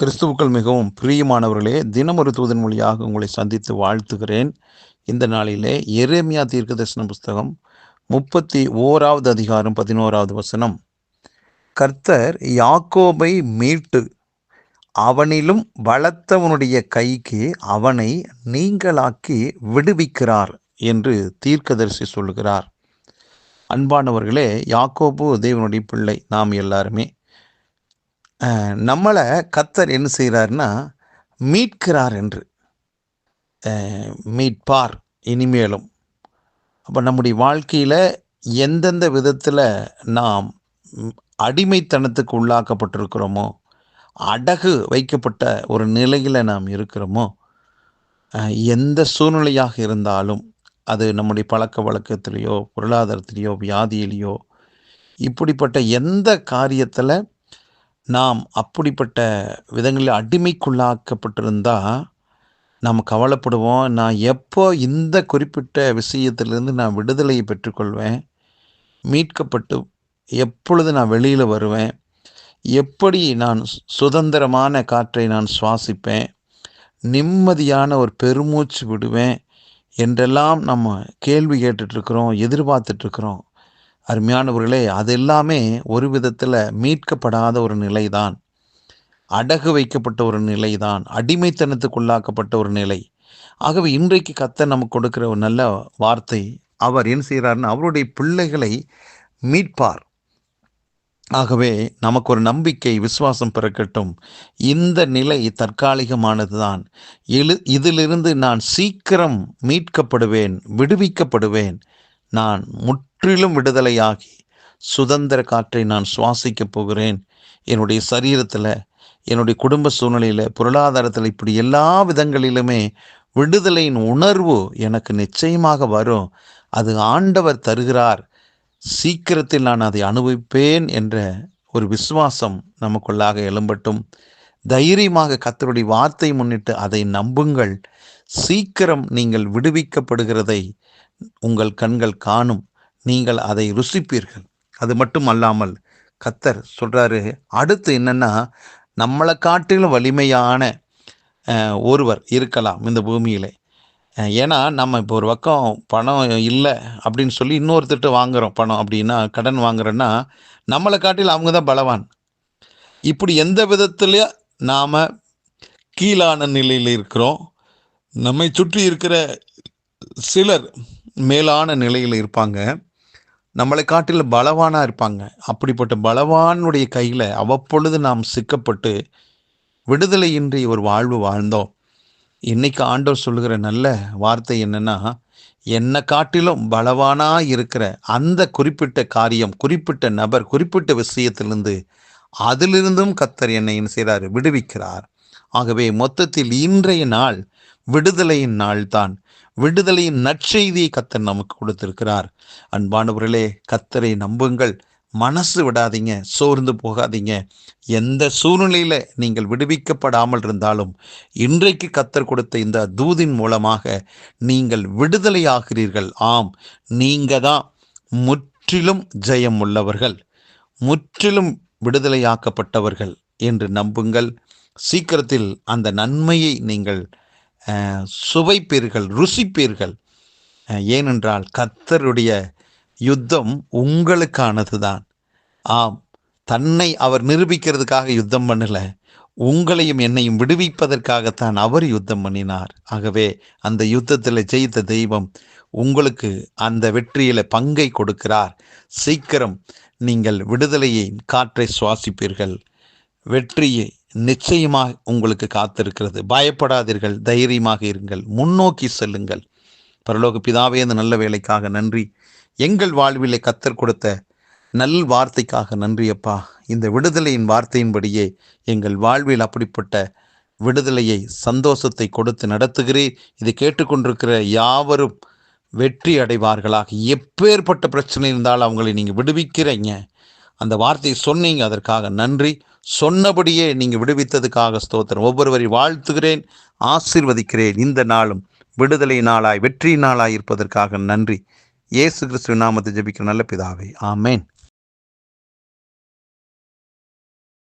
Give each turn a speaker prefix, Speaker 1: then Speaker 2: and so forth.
Speaker 1: கிறிஸ்துவுக்குள் மிகவும் பிரியமானவர்களே, தினம் ஒரு தூதன் மொழியாக உங்களை சந்தித்து வாழ்த்துகிறேன். இந்த நாளிலே எரேமியா தீர்க்கதரிசன புஸ்தகம் 31வது அதிகாரம் 11வது வசனம். கர்த்தர் யாக்கோபை மீட்டு அவனிலும் பலத்தவனுடைய கைக்கு அவனை நீங்களாக்கி விடுவிக்கிறார் என்று தீர்க்கதரிசி சொல்லுகிறார். அன்பானவர்களே, யாக்கோபு தேவனுடைய பிள்ளை. நாம் எல்லாருமே நம்மளை கர்த்தர் என்ன செய்கிறார்னா மீட்கிறார் என்று மீட்பார் இனிமேலும். அப்போ நம்முடைய வாழ்க்கையில் எந்தெந்த விதத்தில் நாம் அடிமைத்தனத்துக்கு உள்ளாக்கப்பட்டிருக்கிறோமோ, அடகு வைக்கப்பட்ட ஒரு நிலையில் நாம் இருக்கிறோமோ, எந்த சூழ்நிலையாக இருந்தாலும் அது நம்முடைய பழக்க வழக்கத்திலேயோ, பொருளாதாரத்திலேயோ, வியாதியிலேயோ, இப்படிப்பட்ட எந்த காரியத்தில் நாம் அப்படிப்பட்ட விதங்களில் அடிமைக்குள்ளாக்கப்பட்டிருந்தால் நாம் கவலைப்படுவோம். நான் எப்போ இந்த குறிப்பிட்ட விஷயத்திலிருந்து நான் விடுதலையை பெற்றுக்கொள்வேன், மீட்கப்பட்டு எப்பொழுது நான் வெளியில் வருவேன், எப்படி நான் சுதந்திரமான காற்றை நான் சுவாசிப்பேன், நிம்மதியான ஒரு பெருமூச்சு விடுவேன் என்றெல்லாம் நம்ம கேள்வி கேட்டுட்ருக்கிறோம், எதிர்பார்த்துட்ருக்குறோம். அருமையானவர்களே, அது எல்லாமே ஒரு விதத்தில் மீட்கப்படாத ஒரு நிலைதான், அடகு வைக்கப்பட்ட ஒரு நிலைதான், அடிமைத்தனத்துக்குள்ளாக்கப்பட்ட ஒரு நிலை. ஆகவே இன்றைக்கு கர்த்தர் நமக்கு கொடுக்கிற ஒரு நல்ல வார்த்தை, அவர் என்ன செய்கிறார்னா அவருடைய பிள்ளைகளை மீட்பார். ஆகவே நமக்கு ஒரு நம்பிக்கை, விசுவாசம் பிறக்கட்டும். இந்த நிலை தற்காலிகமானது தான். இதிலிருந்து நான் சீக்கிரம் மீட்கப்படுவேன், விடுவிக்கப்படுவேன். நான் முற்றிலும் விடுதலையாகி சுதந்திர காற்றை நான் சுவாசிக்கப் போகிறேன். என்னுடைய சரீரத்தில், என்னுடைய குடும்ப சூழ்நிலையில், பொருளாதாரத்தில், இப்படி எல்லா விதங்களிலுமே விடுதலையின் உணர்வு எனக்கு நிச்சயமாக வரும். அது ஆண்டவர் தருகிறார். சீக்கிரத்தில் நான் அதை அனுபவிப்பேன் என்ற ஒரு விசுவாசம் நமக்குள்ளாக எழும்பட்டும். தைரியமாக கர்த்தருடைய வார்த்தை முன்னிட்டு அதை நம்புங்கள். சீக்கிரம் நீங்கள் விடுவிக்கப்படுகிறதை உங்கள் கண்கள் காணும். நீங்கள் அதை ருசிப்பீர்கள். அது மட்டும் அல்லாமல் கர்த்தர் சொல்கிறாரு, அடுத்து என்னென்னா, நம்மளை காட்டிலும் வலிமையான ஒருவர் இருக்கலாம் இந்த பூமியில். ஏன்னா நம்ம இப்போ ஒரு பக்கம் பணம் இல்லை அப்படின்னு சொல்லி இன்னொருத்திட்ட வாங்குகிறோம் பணம் அப்படின்னா, கடன் வாங்குறோன்னா, நம்மளை காட்டிலும் அவங்க தான் பலவான். இப்படி எந்த விதத்துலையோ நாம் கீழான நிலையில் இருக்கிறோம். நம்மை சுற்றி இருக்கிற சிலர் மேலான நிலையில் இருப்பாங்க, நம்மளை காட்டிலும் பலவானாக இருப்பாங்க. அப்படிப்பட்ட பலவானுடைய கையில் அவ்வப்பொழுது நாம் சிக்கப்பட்டு விடுதலையின்றி ஒரு வாழ்வு வாழ்ந்தோம். இன்னைக்கு ஆண்டவர் சொல்லுகிற நல்ல வார்த்தை என்னென்னா, என்னை காட்டிலும் பலவானாக இருக்கிற அந்த குறிப்பிட்ட காரியம், குறிப்பிட்ட நபர், குறிப்பிட்ட விஷயத்திலிருந்து, அதிலிருந்தும் கர்த்தர் என்னை என்ன செய்கிறார், விடுவிக்கிறார். ஆகவே மொத்தத்தில் இன்றைய நாள் விடுதலையின் நாள் தான். விடுதலையின் நற்செய்தியை கர்த்தர் நமக்கு கொடுத்திருக்கிறார். அன்பானவர்களே, கர்த்தரை நம்புங்கள், மனசு விடாதீங்க, சோர்ந்து போகாதீங்க. எந்த சூழ்நிலையில் நீங்கள் விடுவிக்கப்படாமல் இருந்தாலும் இன்றைக்கு கர்த்தர் கொடுத்த இந்த தூதின் மூலமாக நீங்கள் விடுதலையாகிறீர்கள். ஆம், நீங்கள் தான் முற்றிலும் ஜெயம் உள்ளவர்கள், முற்றிலும் விடுதலையாக்கப்பட்டவர்கள் என்று நம்புங்கள். சீக்கிரத்தில் அந்த நன்மையை நீங்கள் சுவைப்பீர்கள், ருசிப்பீர்கள். ஏனென்றால் கர்த்தருடைய யுத்தம் உங்களுக்கானது தான். ஆம், தன்னை அவர் நிரூபிக்கிறதுக்காக யுத்தம் பண்ணலை, உங்களையும் என்னையும் விடுவிப்பதற்காகத்தான் அவர் யுத்தம் பண்ணினார். ஆகவே அந்த யுத்தத்தில் ஜெயித்த தெய்வம் உங்களுக்கு அந்த வெற்றியில் பங்கை கொடுக்கிறார். சீக்கிரம் நீங்கள் விடுதலையை காற்றை சுவாசிப்பீர்கள். வெற்றியை நிச்சயமாக உங்களுக்கு காத்திருக்கிறது. பயப்படாதீர்கள், தைரியமாக இருங்கள், முன்னோக்கி செல்லுங்கள். பரலோக பிதாவே, இந்த நல்ல வேலைக்காக நன்றி. எங்கள் வாழ்விலே கர்த்தர் கொடுத்த நல் வார்த்தைக்காக நன்றி அப்பா. இந்த விடுதலையின் வார்த்தையின்படியே எங்கள் வாழ்வில் அப்படிப்பட்ட விடுதலையை, சந்தோஷத்தை கொடுத்து நடத்துகிறேன். இதை கேட்டுக்கொண்டிருக்கிற யாவரும் வெற்றி அடைவார்களாக. எப்பேற்பட்ட பிரச்சனை இருந்தாலும் அவங்களை நீங்கள் விடுவிக்கிறீங்க. அந்த வார்த்தையை சொன்னீங்க, அதற்காக நன்றி. சொன்னபடியே நீங்கள் விடுவித்ததுக்காக ஸ்தோத்திரம். ஒவ்வொருவரை வாழ்த்துகிறேன், ஆசீர்வதிக்கிறேன். இந்த நாளும் விடுதலை நாளாய், வெற்றி நாளாய் இருப்பதற்காக நன்றி. இயேசு கிறிஸ்துவின் நாமத்தை ஜெபிக்கிற நல்ல பிதாவே, ஆமென்.